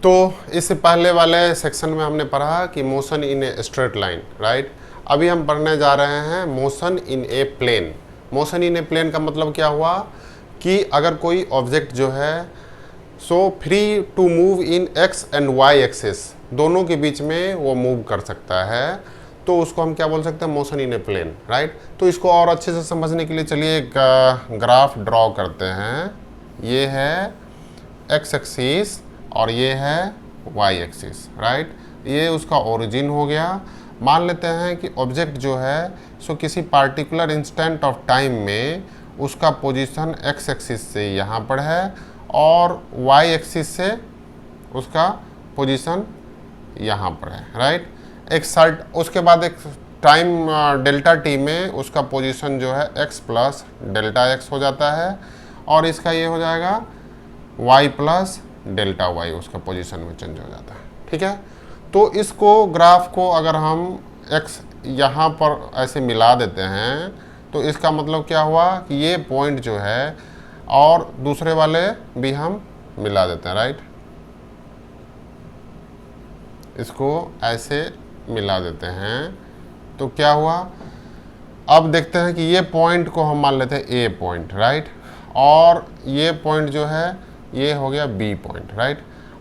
तो इससे पहले वाले सेक्शन में हमने पढ़ा कि motion in a straight line, right. अभी हम पढ़ने जा रहे हैं motion in a plane. Motion in a plane का मतलब क्या हुआ कि अगर कोई ऑब्जेक्ट जो है सो free to move in x and y axis, दोनों के बीच में वो मूव कर सकता है, तो उसको हम क्या बोल सकते हैं, motion in a plane, right. तो इसको और अच्छे से समझने के लिए चलिए एक ग्राफ ड्रॉ करते हैं। ये है एक्स एक्सिस और ये है वाई एक्सिस, राइट। ये उसका ओरिजिन हो गया। मान लेते हैं कि ऑब्जेक्ट जो है सो किसी पार्टिकुलर इंस्टेंट ऑफ टाइम में उसका पोजीशन एक्स एक्सिस से यहाँ पर है और वाई एक्सिस से उसका पोजीशन यहाँ पर है, राइट। उसके बाद एक टाइम डेल्टा टी में उसका पोजीशन जो है एक्स प्लस डेल्टा एक्स हो जाता है और इसका ये हो जाएगा वाई प्लस डेल्टा वाई, उसका पोजीशन में चेंज हो जाता है, ठीक है। तो इसको ग्राफ को अगर हम एक्स यहाँ पर ऐसे मिला देते हैं तो इसका मतलब क्या हुआ कि ये पॉइंट जो है और दूसरे वाले भी हम मिला देते हैं, राइट। इसको ऐसे मिला देते हैं तो क्या हुआ, अब देखते हैं कि ये पॉइंट को हम मान लेते हैं ए पॉइंट, राइट, और ये पॉइंट जो है ये हो गया बी पॉइंट, राइट।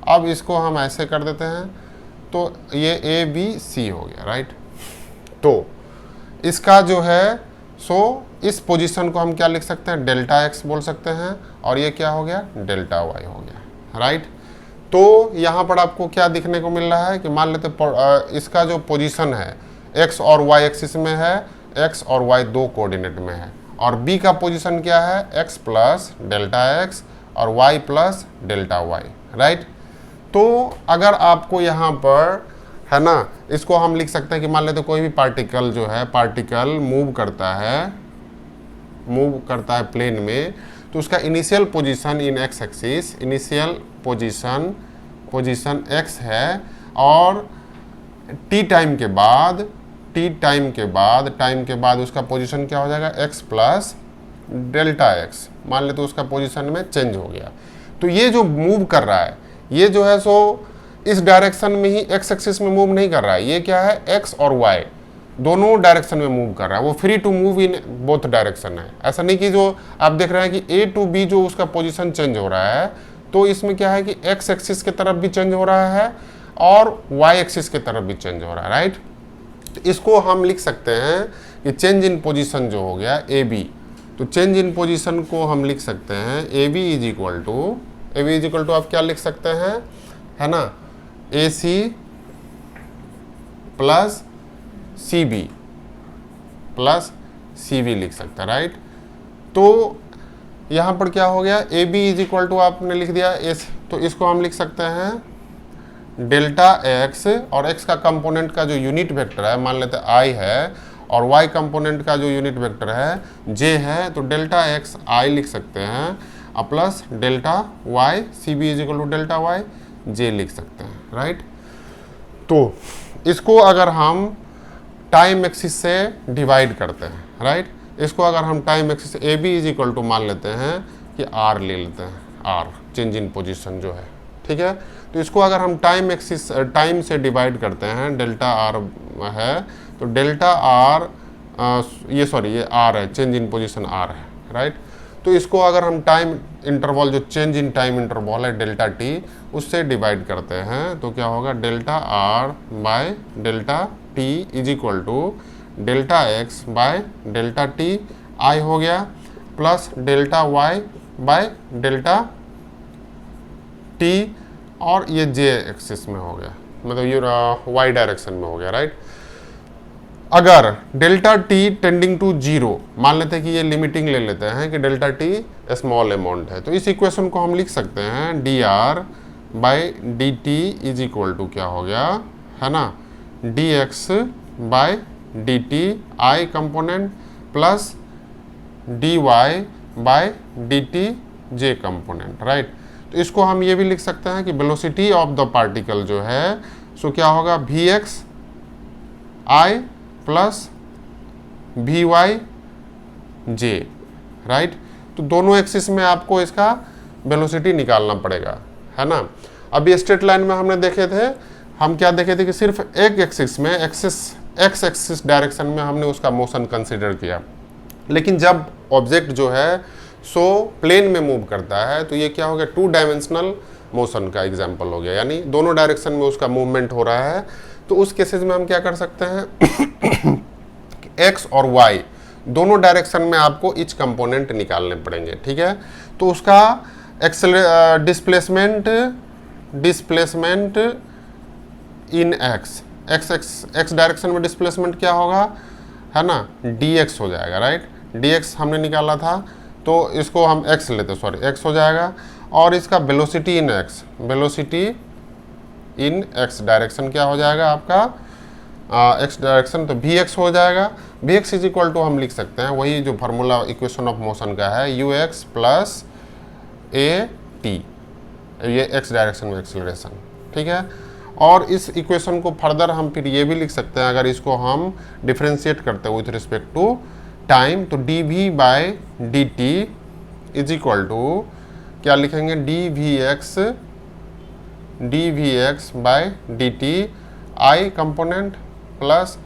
अब इसको हम ऐसे कर देते हैं तो ये ए बी सी हो गया, राइट। तो इसका जो है सो इस पोजीशन को हम क्या लिख सकते हैं, डेल्टा एक्स बोल सकते हैं और ये क्या हो गया, डेल्टा वाई हो गया, राइट। तो यहाँ पर आपको क्या दिखने को मिल रहा है कि मान लेते इसका जो पोजीशन है एक्स और वाई एक्सिस में है, एक्स और वाई दो कोऑर्डिनेट में है, और बी का पोजीशन क्या है, एक्स प्लस डेल्टा एक्स और y plus delta y, right. तो अगर आपको यहाँ पर है ना, इसको हम लिख सकते हैं कि मान लेते कोई भी पार्टिकल जो है, पार्टिकल मूव करता है प्लेन में, तो उसका initial position in x axis, initial position x है और t टाइम के बाद उसका पोजीशन क्या हो जाएगा, x प्लस डेल्टा एक्स, मान ले तो उसका पोजीशन में चेंज हो गया। तो ये जो मूव कर रहा है ये जो है सो इस डायरेक्शन में ही एक्स एक्सिस में मूव नहीं कर रहा है, ये क्या है, एक्स और वाई दोनों डायरेक्शन में मूव कर रहा है, वो free to move in both direction है। ऐसा नहीं कि जो आप देख रहे हैं कि ए टू बी जो उसका पोजीशन चेंज हो रहा है, तो इसमें क्या है कि एक्स एक्सिस की तरफ भी चेंज हो रहा है और वाई एक्सिस की तरफ भी चेंज हो रहा है, राइट। तो इसको हम लिख सकते हैं कि चेंज इन पोजीशन जो हो गया ए बी, तो चेंज इन पोजीशन को हम लिख सकते हैं A B is equal to आप क्या लिख सकते हैं, है ना, A C plus C B plus C B लिख सकते हैं, राइट। तो यहाँ पर क्या हो गया, A B is equal to आपने लिख दिया एस, तो इसको हम लिख सकते हैं डेल्टा एक्स और एक्स का कंपोनेंट का जो यूनिट वेक्टर है मान लेते हैं आई है और y कंपोनेंट का जो यूनिट वेक्टर है j है, तो डेल्टा x i लिख सकते हैं और plus delta y C B is equal to delta y j लिख सकते हैं, राइट। तो इसको अगर हम टाइम एक्सिस से डिवाइड करते हैं, राइट, इसको अगर हम time axis A B is equal to मान लेते हैं कि r ले लेते हैं, r चेंज इन पोजिशन जो है, ठीक है। तो इसको अगर हम टाइम से डिवाइड करते हैं, डेल्टा r है तो डेल्टा आर ये आर है, चेंज इन पोजीशन आर है, राइट। तो इसको अगर हम टाइम इंटरवल जो चेंज इन टाइम इंटरवल है डेल्टा टी उससे डिवाइड करते हैं तो क्या होगा, delta r by delta t is equal to delta x by delta t i हो गया plus delta y by delta t और ये जे एक्सिस में हो गया, मतलब ये वाई डायरेक्शन में हो गया, राइट। अगर delta t tending to zero, मान लेते हैं कि ये लिमिटिंग ले लेते हैं कि डेल्टा टी स्मॉल अमाउंट है, तो इस इक्वेशन को हम लिख सकते हैं d r by d t is equal to क्या हो गया, है ना, d x by d t i component plus d y by d t j component, right. तो इसको हम ये भी लिख सकते हैं कि वेलोसिटी ऑफ द पार्टिकल जो है सो क्या होगा, v x i plus v y j, right. तो दोनों एक्सिस में आपको इसका वेलोसिटी निकालना पड़ेगा, है ना। अभी स्ट्रेट लाइन में हमने देखे थे, हम क्या देखे थे कि सिर्फ एक एक्सिस में एक्स एक्सिस डायरेक्शन में हमने उसका मोशन कंसिडर किया, लेकिन जब ऑब्जेक्ट जो है सो प्लेन में मूव करता है तो ये क्या हो गया, 2 डायमेंशनल मोशन का एग्जाम्पल हो गया, यानी दोनों डायरेक्शन में उसका मूवमेंट हो रहा है। तो उस केसेस में हम क्या कर सकते हैं एक्स और वाई दोनों डायरेक्शन में आपको ईच कंपोनेंट निकालने पड़ेंगे, ठीक है। तो उसका डिस्प्लेसमेंट इन एक्स डायरेक्शन में डिस्प्लेसमेंट क्या होगा, है ना, dx हो जाएगा, राइट। dx हमने निकाला था तो इसको हम x लेते, सॉरी x हो जाएगा। और इसका वेलोसिटी इन x डायरेक्शन क्या हो जाएगा आपका, x डायरेक्शन, तो vx हो जाएगा। vx इज इक्वल टू हम लिख सकते हैं वही जो फार्मूला इक्वेशन ऑफ मोशन का है, ux प्लस at, ये x डायरेक्शन में एक्सेलरेशन, ठीक है। और इस इक्वेशन को फर्दर हम फिर ये भी लिख सकते हैं, अगर इसको हम डिफ्रेंशिएट करते हैं विथ रिस्पेक्ट टू टाइम, तो dv by dt is equal to क्या लिखेंगे, dvx by dt i component plus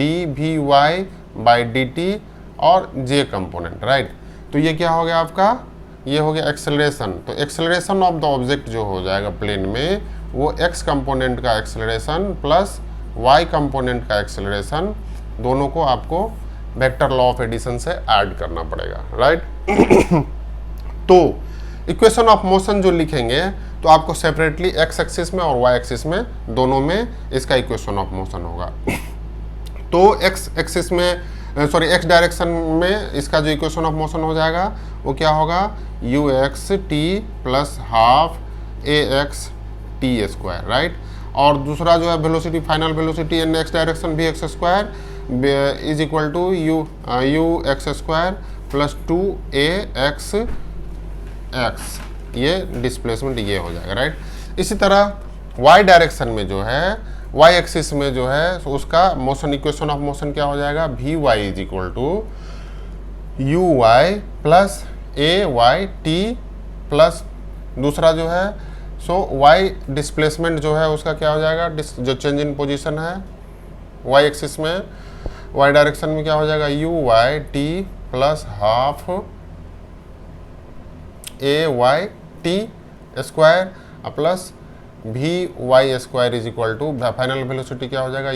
dvy by dt और j कंपोनेंट, राइट। तो ये क्या हो गया आपका, ये हो गया एक्सेलरेशन। तो एक्सेलरेशन ऑफ द ऑब्जेक्ट जो हो जाएगा प्लेन में, वो x कंपोनेंट का एक्सेलरेशन प्लस y कंपोनेंट का एक्सेलरेशन, दोनों को आपको वेक्टर लॉ ऑफ एडिशन से ऐड करना पड़ेगा, राइट। तो इक्वेशन ऑफ मोशन जो लिखेंगे तो आपको सेपरेटली x एक्सिस में और y एक्सिस में दोनों में इसका इक्वेशन ऑफ मोशन होगा। तो x एक्सिस में, सॉरी x डायरेक्शन में इसका जो इक्वेशन ऑफ मोशन हो जाएगा वो क्या होगा, ux t plus half ax t square, right. और दूसरा जो है velocity, final velocity in x direction भी x square is equal to u x square plus 2ax x, ये डिस्प्लेसमेंट ये हो जाएगा, राइट। इसी तरह y डायरेक्शन में जो है, y एक्सिस में जो है, तो उसका मोशन इक्वेशन ऑफ मोशन क्या हो जाएगा, vy is equal to uy plus ay t plus दूसरा जो है सो y डिस्प्लेसमेंट जो है उसका क्या हो जाएगा, जो चेंज इन पोजीशन है y एक्सिस में, y डायरेक्शन में क्या हो जाएगा, uy t plus half ay t square plus vy square is equal to final velocity क्या हो जाएगा,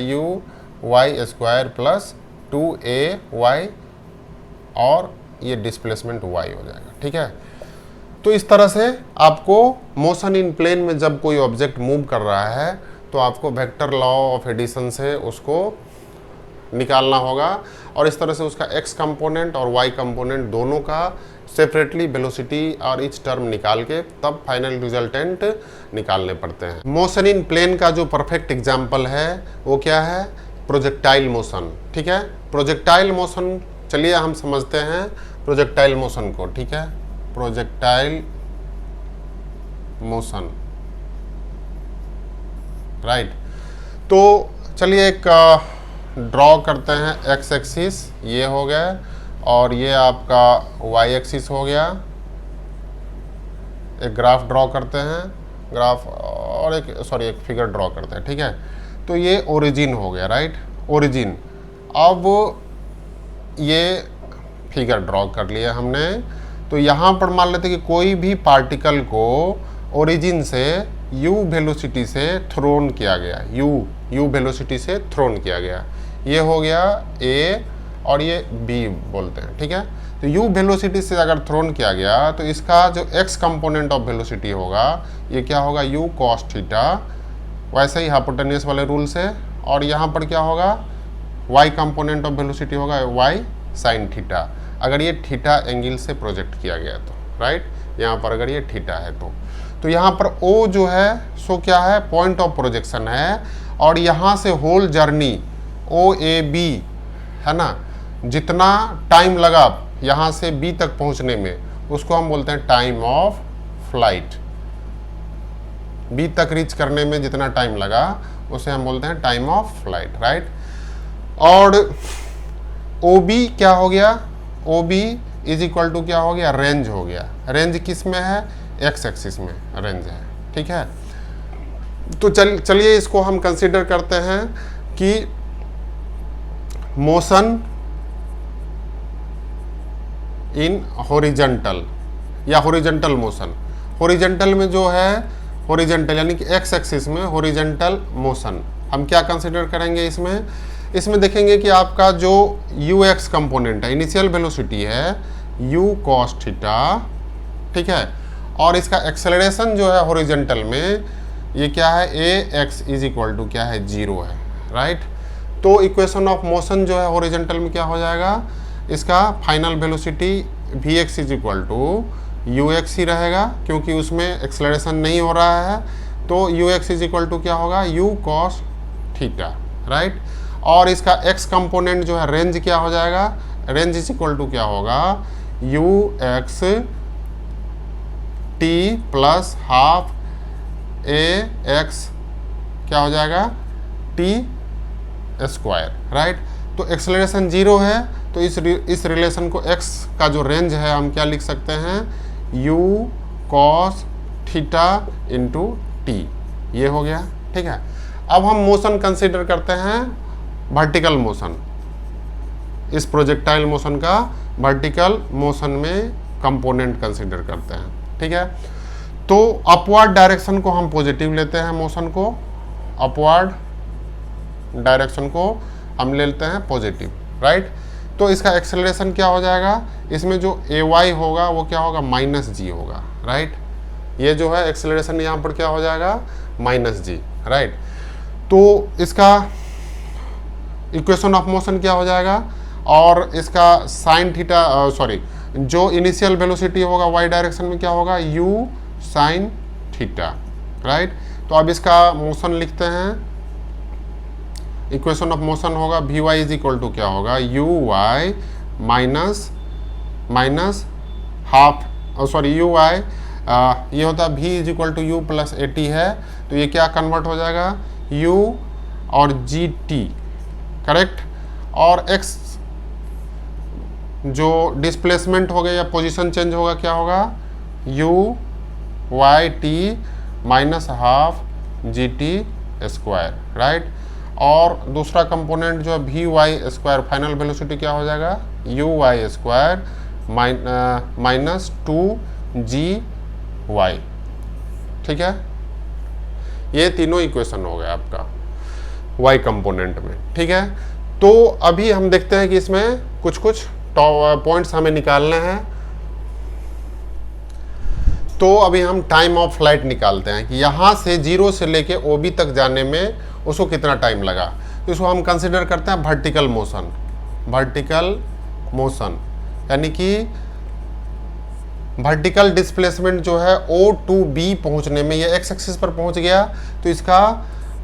uy स्क्वायर प्लस 2ay और ये डिस्प्लेसमेंट y हो जाएगा, ठीक है। तो इस तरह से आपको मोशन इन प्लेन में जब कोई ऑब्जेक्ट मूव कर रहा है तो आपको वेक्टर लॉ ऑफ एडिशन से उसको निकालना होगा, और इस तरह से उसका x कंपोनेंट और y कंपोनेंट दोनों का सेपरेटली वेलोसिटी और ईच टर्म निकाल के तब फाइनल रिजल्टेंट निकालने पड़ते हैं। मोशन इन प्लेन का जो परफेक्ट एग्जाम्पल है वो क्या है, प्रोजेक्टाइल मोशन, ठीक है। प्रोजेक्टाइल मोशन, चलिए हम समझते हैं प्रोजेक्टाइल मोशन को, ठीक है। Projectile motion, right. तो चलिए एक ड्रॉ करते हैं, एक्स एक्सिस ये हो गया और ये आपका वाई एक्सिस हो गया। एक ग्राफ ड्रॉ करते हैं, ग्राफ, और एक फिगर ड्रॉ करते हैं, ठीक है। तो ये ओरिजिन हो गया, राइट, ओरिजिन। अब ये फिगर ड्रॉ कर लिया हमने, तो यहाँ पर मान लेते कि कोई भी पार्टिकल को ओरिजिन से u वेलोसिटी से थ्रोन किया गया, u वेलोसिटी से थ्रोन किया गया, ये हो गया a और ये b बोलते हैं, ठीक है। तो u वेलोसिटी से अगर थ्रोन किया गया तो इसका जो x कंपोनेंट ऑफ वेलोसिटी होगा ये क्या होगा, u cos थीटा, वैसे ही हाइपोटेन्यूस वाले रूल से। और यहाँ पर क्या होगा, y कंपोनेंट ऑफ वेलोसिटी होगा y sin थीटा, अगर ये थीटा एंगल से प्रोजेक्ट किया गया तो, राइट। यहाँ पर अगर ये थीटा है तो यहाँ पर O जो है सो क्या है, पॉइंट ऑफ प्रोजेक्शन है, और यहाँ से होल जर्नी OAB है ना, जितना टाइम लगा यहाँ से B तक पहुँचने में उसको हम बोलते हैं टाइम ऑफ फ्लाइट। B तक रीच करने में जितना टाइम लगा उसे हम बोलते हैं टाइम ऑफ फ्लाइट, राइट। और OB क्या हो गया, OB इज इक्वल टू क्या हो गया, रेंज हो गया। रेंज किस में है, एक्स एक्सिस में रेंज है, ठीक है। तो चलिए इसको हम कंसीडर करते हैं कि मोशन इन हॉरिजॉन्टल या हॉरिजॉन्टल मोशन। हॉरिजॉन्टल में जो है हॉरिजॉन्टल यानी कि एक्स एक्सिस में हॉरिजॉन्टल मोशन हम क्या कंसीडर करेंगे इसमें देखेंगे कि आपका जो यू एक्स कंपोनेंट है, इनिशियल वेलोसिटी है यू कॉस थीटा, ठीक है, और इसका एक्सेलरेशन जो है हॉरिजॉन्टल में ये क्या है, ए एक्स इज इक्वल टू क्या है, 0 है, राइट। तो इक्वेशन ऑफ मोशन जो है हॉरिजॉन्टल में क्या हो जाएगा, इसका final velocity v x is equal to u x ही रहेगा, क्योंकि उसमें एक्सेलरेशन नहीं हो रहा है, तो u x is equal to क्या होगा, यू कॉस थीटा, राइट। और इसका एक्स कंपोनेंट जो है रेंज क्या हो जाएगा, रेंज इज इक्वल टू क्या होगा, you x T plus half A x क्या हो जाएगा, टी स्क्वायर, राइट। तो एक्सेलरेशन 0 है, तो इस रिलेशन को x का जो रेंज है हम क्या लिख सकते हैं, u cos theta into T, ये हो गया, ठीक है। अब हम मोशन कंसीडर करते हैं, वर्टिकल मोशन, इस प्रोजेक्टाइल मोशन का वर्टिकल मोशन में कंपोनेंट कंसीडर करते हैं, ठीक है। तो अपवर्ड डायरेक्शन को हम पॉजिटिव लेते हैं, मोशन को अपवर्ड डायरेक्शन को हम ले लेते हैं पॉजिटिव, राइट। तो इसका एक्सेलरेशन क्या हो जाएगा, इसमें जो ए वाई होगा वो क्या होगा, माइनस जी होगा, राइट। ये जो है एक्सेलरेशन यहाँ पर क्या हो जाएगा, माइनस जी, राइट। तो इसका इक्वेशन ऑफ मोशन क्या हो जाएगा, और इसका साइन थीटा जो इनिशियल वेलोसिटी होगा वाई डायरेक्शन में क्या होगा, यू साइन थीटा, राइट। तो अब इसका मोशन लिखते हैं, इक्वेशन ऑफ मोशन होगा v y is equal to क्या होगा, u y minus half u y, ये होता है v is equal to u plus a t है, तो ये क्या कन्वर्ट हो जाएगा, यू और जी टी, करेक्ट। और एक्स जो डिस्प्लेसमेंट हो गया या पोजीशन चेंज होगा क्या होगा, u y t minus half g t square, right. और दूसरा कंपोनेंट जो है we y square, final velocity क्या हो जाएगा, u y square minus 2 GY, ठीक है। ये तीनों इक्वेशन हो गया आपका y कंपोनेंट में, ठीक है। तो अभी हम देखते हैं कि इसमें कुछ पॉइंट्स हमें निकालने हैं। तो अभी हम टाइम ऑफ फ्लाइट निकालते हैं कि यहाँ से 0 से लेके OB तक जाने में उसको कितना टाइम लगा। तो इसको हम कंसिडर करते हैं वर्टिकल मोशन, यानी कि वर्टिकल डिस्प्लेसमेंट जो है O to B पहुँचने में, ये एक्स एक्सिस पर पहुँच गया, तो इसका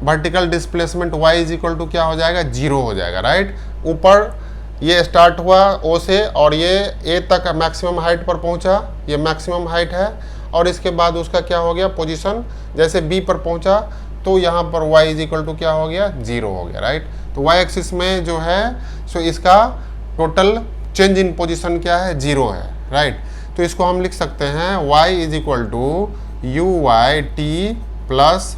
vertical displacement y is equal to क्या हो जाएगा, 0 हो जाएगा, राइट। ऊपर ये स्टार्ट हुआ O से और ये A तक मैक्सिमम हाइट पर पहुंचा, ये मैक्सिमम हाइट है, और इसके बाद उसका क्या हो गया, पोजीशन जैसे B पर पहुंचा तो यहाँ पर y इज इक्वल टू क्या हो गया, 0 हो गया, राइट। तो y एक्सिस में जो है सो इसका टोटल चेंज इन पोजीशन क्या है, 0 है, राइट। तो इसको हम लिख सकते हैं y is equal to u y t plus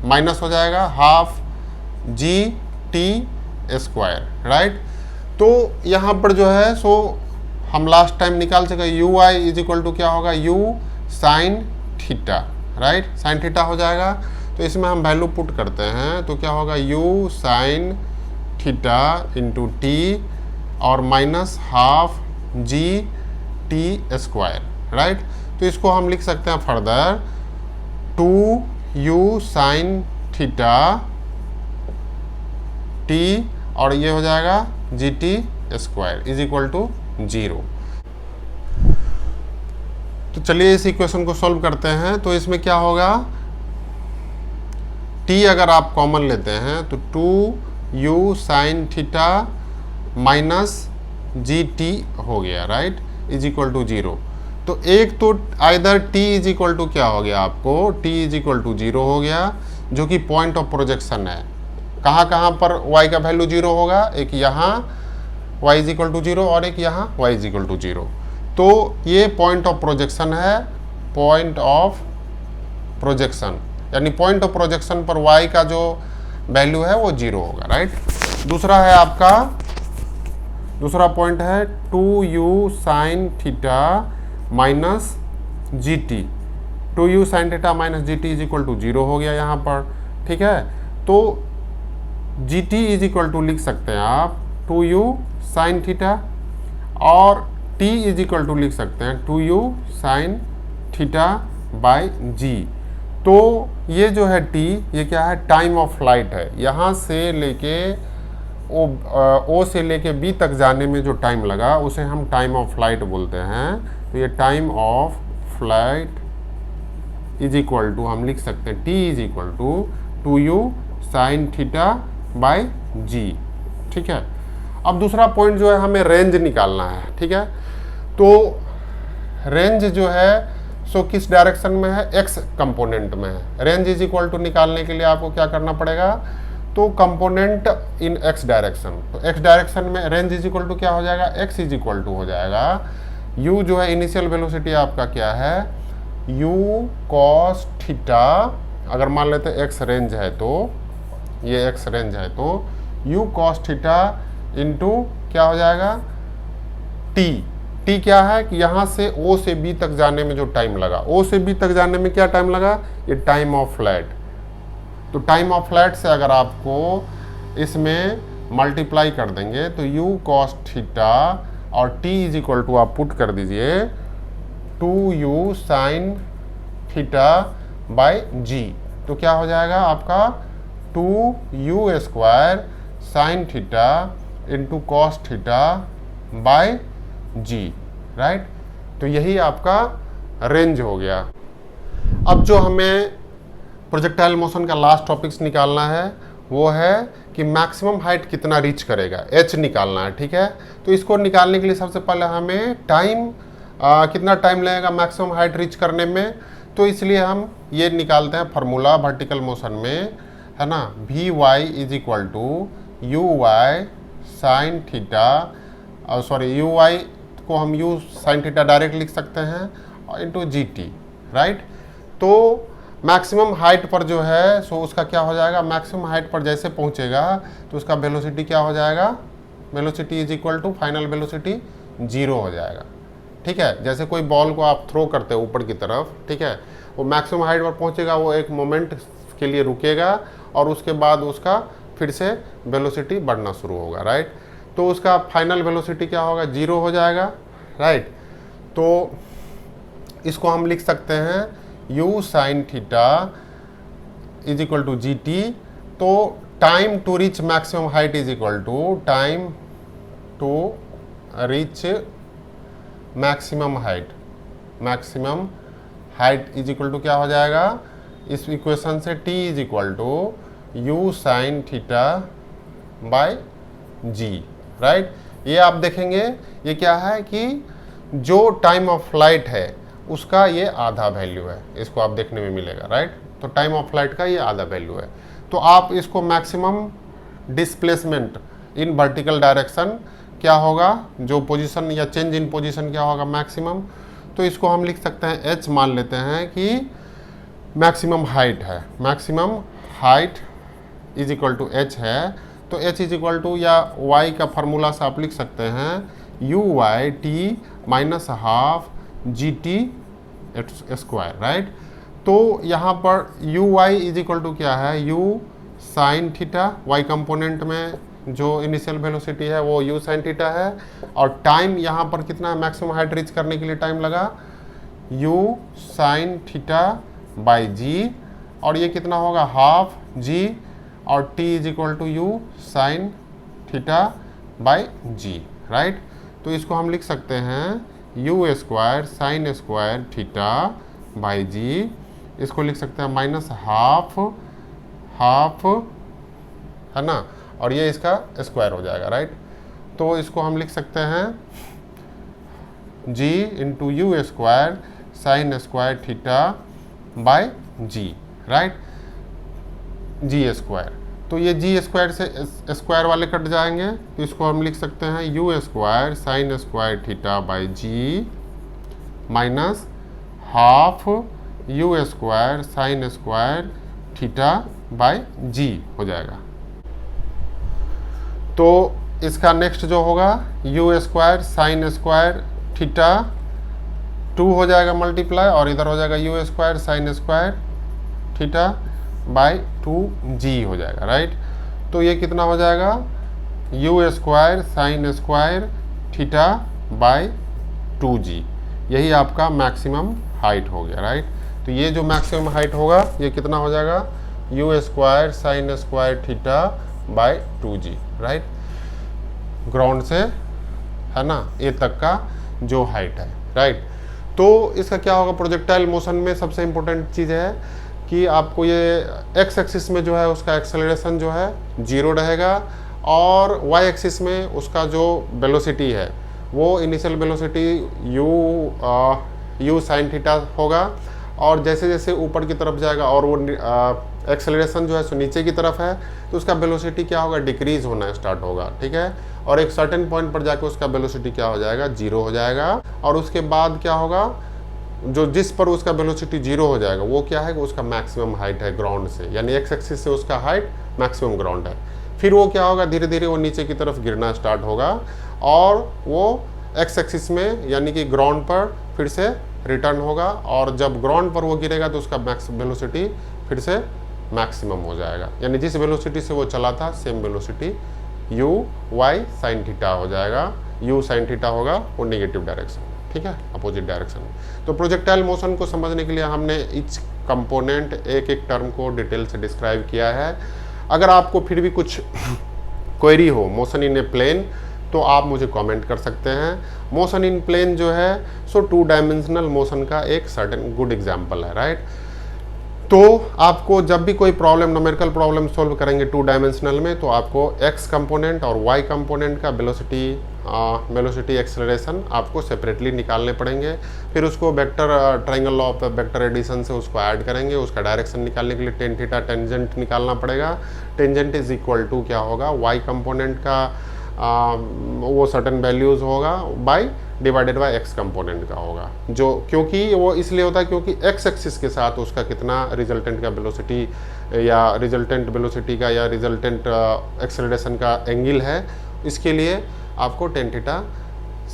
minus हो जाएगा half g t square, right. तो यहाँ पर जो है सो हम लास्ट टाइम निकाल सके, u y is equal to क्या होगा, u sine theta, right, sine theta हो जाएगा। तो इसमें हम वैल्यू पुट करते हैं तो क्या होगा, u sine theta into t और minus half g t square, right. तो इसको हम लिख सकते हैं further 2u sine theta T और ये हो जाएगा g t square is equal to 0। तो चलिए इस इक्वेशन को सॉल्व करते हैं। तो इसमें क्या होगा, t अगर आप कॉमन लेते हैं तो 2u sine theta minus g T हो गया, राइट, इज इक्वल टू 0। तो एक तो either t is equal to क्या हो गया आपको, t इज इक्वल टू 0 हो गया, जो कि पॉइंट ऑफ प्रोजेक्शन है। कहाँ कहाँ पर y का वैल्यू 0 होगा, एक यहाँ y इज इक्वल टू 0 और एक यहाँ y इज इक्वल टू 0। तो ये पॉइंट ऑफ प्रोजेक्शन है, पॉइंट ऑफ प्रोजेक्शन यानी पॉइंट ऑफ प्रोजेक्शन पर y का जो वैल्यू है वो 0 होगा, राइट। दूसरा है आपका, दूसरा पॉइंट है 2u sine theta minus g t, 2u sine theta minus g t is equal to 0 हो गया यहाँ पर, ठीक है। तो g t is equal to लिख सकते हैं आप 2u साइन थीटा, और t इज इक्वल टू लिख सकते हैं 2u साइन थीटा बाई जी। तो ये जो है t, ये क्या है, टाइम ऑफ फ्लाइट है। यहाँ से लेके ओ से लेके बी तक जाने में जो टाइम लगा उसे हम टाइम ऑफ फ्लाइट बोलते हैं। तो ये time of flight is equal to हम लिख सकते हैं t is equal to 2u sine theta by g, ठीक है। अब दूसरा पॉइंट जो है, हमें रेंज निकालना है, ठीक है। तो रेंज जो है सो किस डायरेक्शन में है, x कंपोनेंट में है। रेंज इज इक्वल टू निकालने के लिए आपको क्या करना पड़ेगा, तो कंपोनेंट इन x डायरेक्शन, तो x डायरेक्शन में रेंज इज इक्वल टू क्या हो जाएगा, x इज इक्वल टू हो जाएगा u जो है इनिशियल वेलोसिटी आपका क्या है, u cos थीटा, अगर मान लेते हैं x रेंज है तो ये x रेंज है तो u cos थीटा इंटू क्या हो जाएगा t क्या है कि यहाँ से o से b तक जाने में जो टाइम लगा, o से b तक जाने में क्या टाइम लगा, ये टाइम ऑफ फ्लाइट। तो टाइम ऑफ फ्लाइट से अगर आपको इसमें मल्टीप्लाई कर देंगे तो u cos थीटा और t इज इक्वल टू आप पुट कर दीजिए 2u साइन थीटा बाई जी। तो क्या हो जाएगा आपका 2u square sine theta into cos theta by g, right. तो यही आपका रेंज हो गया। अब जो हमें प्रोजेक्टाइल मोशन का लास्ट टॉपिक्स निकालना है वो है कि मैक्सिमम हाइट कितना रीच करेगा, h निकालना है, ठीक है। तो इसको निकालने के लिए सबसे पहले हमें टाइम कितना टाइम लगेगा मैक्सिमम हाइट रीच करने में, तो इसलिए हम ये निकालते हैं फार्मूला वर्टिकल मोशन में, है ना। V y is equal to u y sine theta, sorry u y को हम यू साइन थीटा डायरेक्ट लिख सकते हैं इंटू जी टी, राइट। तो मैक्सिमम हाइट पर जो है सो उसका क्या हो जाएगा, मैक्सिमम हाइट पर जैसे पहुंचेगा तो उसका वेलोसिटी क्या हो जाएगा, velocity is equal to final velocity 0 हो जाएगा, ठीक है। जैसे कोई बॉल को आप थ्रो करते हो ऊपर की तरफ, ठीक है, वो मैक्सिमम हाइट पर पहुंचेगा, वो एक मोमेंट के लिए रुकेगा और उसके बाद उसका फिर से वेलोसिटी बढ़ना शुरू होगा, राइट। तो उसका फाइनल वेलोसिटी क्या होगा, 0 हो जाएगा, राइट। तो इसको हम लिख सकते हैं u sine theta is equal to g t. तो time to reach maximum height is equal to time to reach maximum height, maximum height is equal to क्या हो जाएगा, इस इक्वेशन से t is equal to u sine theta by g, right. ये आप देखेंगे ये क्या है कि जो टाइम ऑफ फ्लाइट है उसका ये आधा वैल्यू है, इसको आप देखने में मिलेगा, राइट। तो टाइम ऑफ फ्लाइट का ये आधा वैल्यू है। तो आप इसको maximum displacement in vertical direction क्या होगा, जो पोजीशन या चेंज इन पोजीशन क्या होगा मैक्सिमम, तो इसको हम लिख सकते हैं h मान लेते हैं कि मैक्सिमम हाइट है, maximum height is equal to h है। तो h इज इक्वल टू या y का फार्मूला से आप लिख सकते हैं u y t minus half g t square, right. तो यहाँ पर u y is equal to क्या है, u sine theta, y component में जो इनिशियल वेलोसिटी है वो u साइन थीटा है, और टाइम यहाँ पर कितना है, मैक्सिमम हाइट रीच करने के लिए टाइम लगा u sine theta by g, और ये कितना होगा हाफ जी, और t is equal to u sine theta by g, right. तो इसको हम लिख सकते हैं u square sine square theta by g, इसको लिख सकते हैं माइनस हाफ हाफ, है ना, और ये इसका स्क्वायर हो जाएगा, राइट। तो इसको हम लिख सकते हैं g into u square sine square theta by g, right, g square. तो ये जी स्क्वायर से स्क्वायर वाले कट जाएंगे, तो इसको हम लिख सकते हैं u square sine square theta by g minus half u square sine square theta by g हो जाएगा। तो इसका नेक्स्ट जो होगा u square sine square theta 2 हो जाएगा मल्टीप्लाई, और इधर हो जाएगा u square sine square theta bye 2g हो जाएगा, राइट। तो ये कितना हो जाएगा u square sine square theta bye 2g, यही आपका मैक्सिमम हाइट हो गया, राइट। तो ये जो मैक्सिमम हाइट होगा ये कितना हो जाएगा u square sine square theta bye 2g, right. Ground से, है ना, ए तक का जो हाइट है, राइट। तो इसका क्या होगा प्रोजेक्टाइल मोशन में सबसे इम्पोर्टेंट चीज़ है कि आपको ये एक्स एक्सिस में जो है उसका एक्सेलरेशन जो है 0 रहेगा, और वाई एक्सिस में उसका जो वेलोसिटी है वो initial velocity you sine theta होगा, और जैसे जैसे ऊपर की तरफ जाएगा और वो एक्सेलरेशन जो है सो नीचे की तरफ है तो उसका वेलोसिटी क्या होगा डिक्रीज होना स्टार्ट होगा, ठीक है। और एक सर्टेन पॉइंट पर जाके उसका वेलोसिटी क्या हो जाएगा 0 हो जाएगा, और उसके बाद क्या होगा जो जिस पर उसका वेलोसिटी 0 हो जाएगा वो क्या है उसका मैक्सिमम हाइट है ग्राउंड से, यानी एक्स एक्सिस से उसका हाइट मैक्सिमम ग्राउंड है। फिर वो क्या होगा धीरे धीरे वो नीचे की तरफ गिरना स्टार्ट होगा, और वो एक्स एक्सिस में यानी कि ग्राउंड पर फिर से रिटर्न होगा, और जब ग्राउंड पर वो गिरेगा तो उसका मैक्स वेलोसिटी फिर से मैक्सिमम हो जाएगा, यानी जिस वेलोसिटी से वो चला था same velocity u y sine theta हो जाएगा। यू साइन थीटा होगा वो नेगेटिव डायरेक्शन, ठीक है, अपोजिट डायरेक्शन में। तो प्रोजेक्टाइल मोशन को समझने के लिए हमने ईच कंपोनेंट एक एक टर्म को डिटेल से डिस्क्राइब किया है। अगर आपको फिर भी कुछ क्वेरी हो मोशन इन ए प्लेन तो आप मुझे कमेंट कर सकते हैं। मोशन इन प्लेन जो है सो 2 डायमेंशनल मोशन का एक सर्टेन गुड एग्जांपल है, राइट। तो आपको जब भी कोई प्रॉब्लम न्यूमेरिकल प्रॉब्लम सॉल्व करेंगे 2 डायमेंशनल में तो आपको x कंपोनेंट और y कंपोनेंट का वेलोसिटी एक्सेलरेशन आपको सेपरेटली निकालने पड़ेंगे, फिर उसको vector triangle law of vector addition से उसको ऐड करेंगे, उसका डायरेक्शन निकालने के लिए टेन थीटा टेंजेंट निकालना पड़ेगा। टेंजेंट इज इक्वल टू क्या होगा y कंपोनेंट का वो सर्टेन वैल्यूज होगा by divided by x component का होगा, जो क्योंकि वो इसलिए होता है क्योंकि एक्स एक्सिस के साथ उसका कितना रिजल्टेंट का वेलोसिटी या रिजल्टेंट वेलोसिटी का या रिजल्टेंट एक्सेलरेशन का एंगल है, इसके लिए आपको टेन थीटा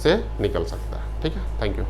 से निकल सकता है, ठीक है। Thank you.